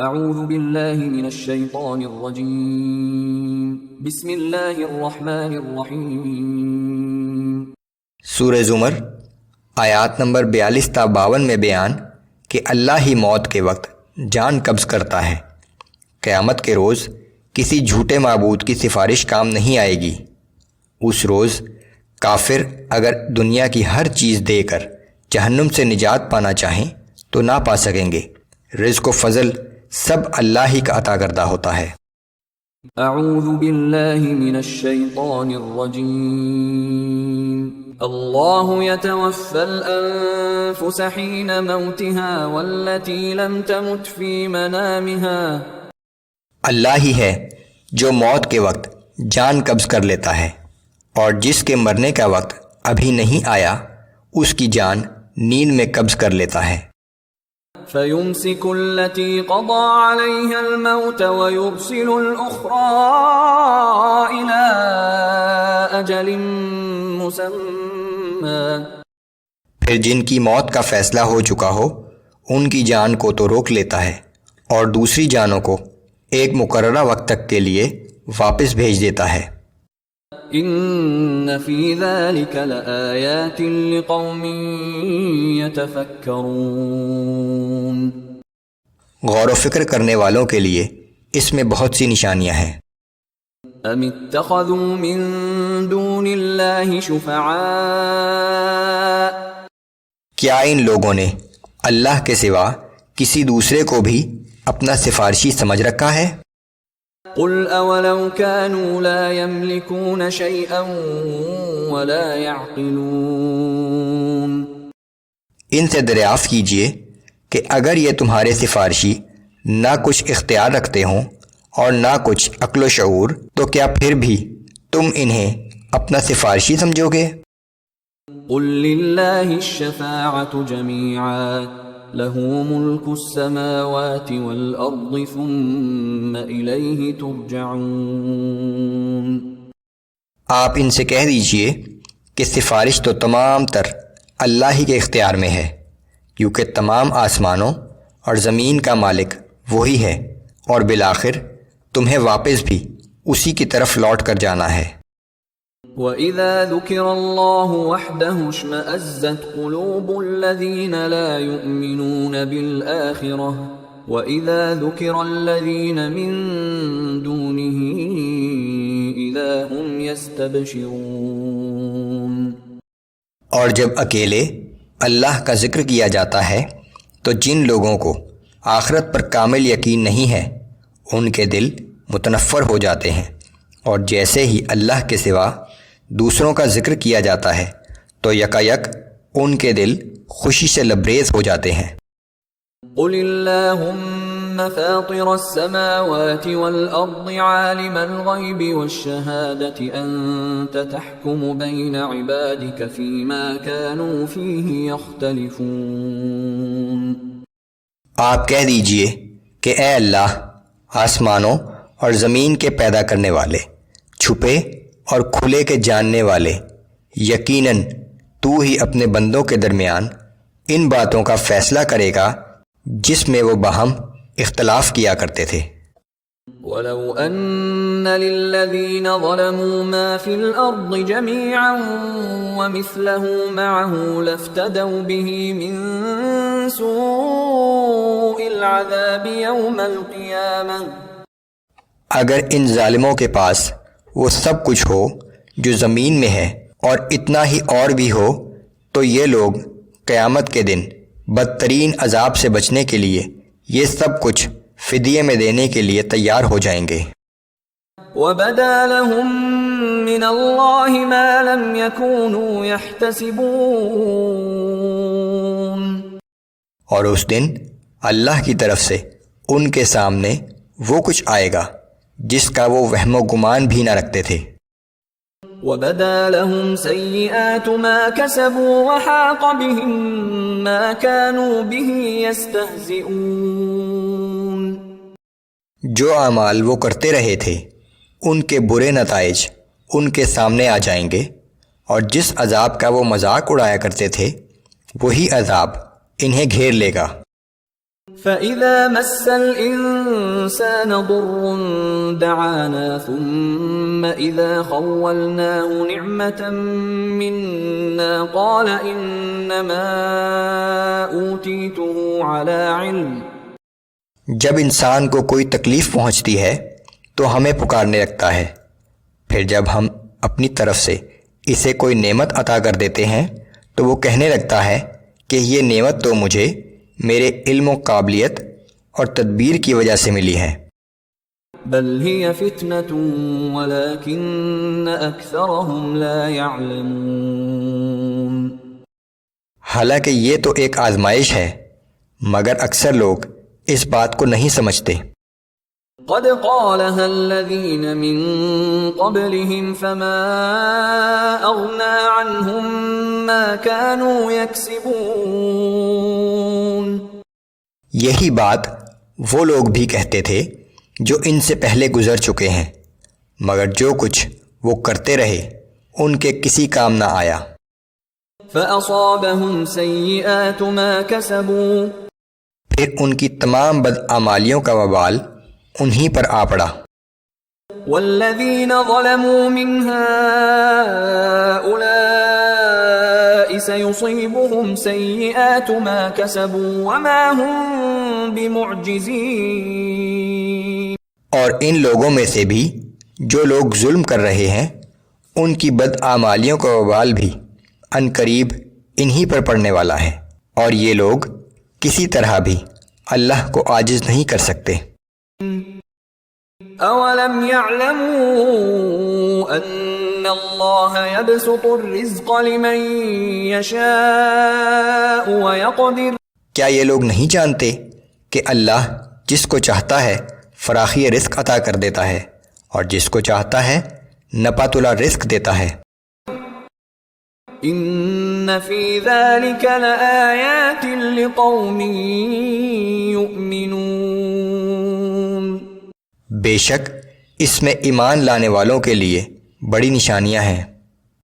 اعوذ باللہ من الشیطان الرجیم بسم اللہ الرحمن الرحیم۔ سورہ زمر آیات نمبر 42 تا 52 میں بیان کہ اللہ ہی موت کے وقت جان قبض کرتا ہے۔ قیامت کے روز کسی جھوٹے معبود کی سفارش کام نہیں آئے گی۔ اس روز کافر اگر دنیا کی ہر چیز دے کر جہنم سے نجات پانا چاہیں تو نہ پا سکیں گے۔ رزق و فضل سب اللہ ہی کا عطا کردہ ہوتا ہے۔ اعوذ باللہ من الشیطان الرجیم۔ اللہ يتوفى الانفس حین موتها والتي لم تمت في منامها۔ اللہ ہی ہے جو موت کے وقت جان قبض کر لیتا ہے، اور جس کے مرنے کا وقت ابھی نہیں آیا اس کی جان نیند میں قبض کر لیتا ہے۔ فَيُمْسِكُ الَّتِي قَضَى عَلَيْهَا الْمَوْتَ وَيُرْسِلُ الْأُخْرَى إِلَىٰ أَجَلٍ مُّسَمًّى۔ پھر جن کی موت کا فیصلہ ہو چکا ہو ان کی جان کو تو روک لیتا ہے اور دوسری جانوں کو ایک مقررہ وقت تک کے لیے واپس بھیج دیتا ہے۔ ان فی ذلک لآیات لقوم یتفکرون۔ غور و فکر کرنے والوں کے لیے اس میں بہت سی نشانیاں ہیں۔ ام اتخذوا من دون اللہ شفعاء۔ کیا ان لوگوں نے اللہ کے سوا کسی دوسرے کو بھی اپنا سفارشی سمجھ رکھا ہے؟ قل اولو كانوا لا يملكون شيئا ولا يعقلون۔ ان سے دریافت کیجئے کہ اگر یہ تمہارے سفارشی نہ کچھ اختیار رکھتے ہوں اور نہ کچھ عقل و شعور، تو کیا پھر بھی تم انہیں اپنا سفارشی سمجھو گے؟ قل للہ الشفاعة جميعا له ملك السماوات والأرض ثم إليه ترجعون۔ آپ ان سے کہہ دیجئے کہ سفارش تو تمام تر اللہ ہی کے اختیار میں ہے، کیونکہ تمام آسمانوں اور زمین کا مالک وہی ہے، اور بالآخر تمہیں واپس بھی اسی کی طرف لوٹ کر جانا ہے۔ وَإِذَا ذُكِرَ اللَّهُ وَحْدَهُ اشْمَأَزَّتْ قُلُوبُ الَّذِينَ لَا يُؤْمِنُونَ بِالْآخِرَةِ وَإِذَا ذُكِرَ الَّذِينَ مِن دُونِهِ إِذَا هُمْ يَسْتَبْشِرُونَ۔ اور جب اکیلے اللہ کا ذکر کیا جاتا ہے تو جن لوگوں کو آخرت پر کامل یقین نہیں ہے ان کے دل متنفر ہو جاتے ہیں، اور جیسے ہی اللہ کے سوا دوسروں کا ذکر کیا جاتا ہے تو یکایک ان کے دل خوشی سے لبریز ہو جاتے ہیں۔ قل اللہم فاطر السماوات والارض عالم الغیب والشہادة انت تحکم بین عبادک فیما كانوا فیہ یختلفون۔ آپ کہہ دیجئے کہ اے اللہ، آسمانوں اور زمین کے پیدا کرنے والے، چھپے اور کھلے کے جاننے والے، یقیناً تو ہی اپنے بندوں کے درمیان ان باتوں کا فیصلہ کرے گا جس میں وہ باہم اختلاف کیا کرتے تھے۔ وَلَوْ أَنَّ لِلَّذِينَ ظَلَمُوا مَا فِي الْأَرْضِ جَمِيعًا وَمِثْلَهُ مَعَهُ لَافْتَدَوْا بِهِ مِنْ سُوءِ الْعَذَابِ يَوْمَ الْقِيَامَةِ۔ اگر ان ظالموں کے پاس وہ سب کچھ ہو جو زمین میں ہے اور اتنا ہی اور بھی ہو، تو یہ لوگ قیامت کے دن بدترین عذاب سے بچنے کے لیے یہ سب کچھ فدیے میں دینے کے لیے تیار ہو جائیں گے۔ وَبَدَا لَهُم مِّنَ اللَّهِ مَا لَمْ يَكُونُوا يَحْتَسِبُونَ۔ اور اس دن اللہ کی طرف سے ان کے سامنے وہ کچھ آئے گا جس کا وہ وہم و گمان بھی نہ رکھتے تھے۔ وَبَدَا لَهُمْ سَيِّئَاتُ مَا كَسَبُوا وَحَاقَ بِهِمْ مَا كَانُوا بِهِ يَسْتَهْزِئُونَ۔ جو اعمال وہ کرتے رہے تھے ان کے برے نتائج ان کے سامنے آ جائیں گے، اور جس عذاب کا وہ مذاق اڑایا کرتے تھے وہی عذاب انہیں گھیر لے گا۔ فَإِذَا مَسَّ الْإِنسَانَ ضُرٌّ دَعَانَا ثُمَّ إِذَا خَوَّلْنَاهُ نِعْمَةً مِنَّا قَالَ إِنَّمَا أُوتِيتُهُ عَلَى عِلْمٍ۔ جب انسان کو کوئی تکلیف پہنچتی ہے تو ہمیں پکارنے لگتا ہے، پھر جب ہم اپنی طرف سے اسے کوئی نعمت عطا کر دیتے ہیں تو وہ کہنے لگتا ہے کہ یہ نعمت تو مجھے میرے علم و قابلیت اور تدبیر کی وجہ سے ملی ہے۔ بل هي فتنة ولكن أكثرهم لا يعلمون۔ حالانکہ یہ تو ایک آزمائش ہے مگر اکثر لوگ اس بات کو نہیں سمجھتے۔ قد قالها الذين من قبلهم فما أغنى عنهم ما كانوا يكسبون۔ یہی بات وہ لوگ بھی کہتے تھے جو ان سے پہلے گزر چکے ہیں، مگر جو کچھ وہ کرتے رہے ان کے کسی کام نہ آیا۔ فأصابهم سيئات ما كسبوا، پھر ان کی تمام بدعمالیوں کا وبال انہی پر آ پڑا۔ والذین ظلموا من هؤلاء سيصيبهم سيئات ما كسبوا وما هم بمعجزين۔ اور ان لوگوں میں سے بھی جو لوگ ظلم کر رہے ہیں ان کی بدعمالیوں کا وبال بھی عنقریب انہی پر پڑنے والا ہے، اور یہ لوگ کسی طرح بھی اللہ کو عاجز نہیں کر سکتے۔ اولم يعلموا ان اللہ يبسط الرزق لمن يشاء ويقدر، کیا یہ لوگ نہیں جانتے کہ اللہ جس کو چاہتا ہے فراخی رزق عطا کر دیتا ہے اور جس کو چاہتا ہے نپا تلا رزق دیتا ہے۔ ان فی ذلک لآیات لقوم یؤمنون، بے شک اس میں ایمان لانے والوں کے لیے بڑی نشانیاں ہیں۔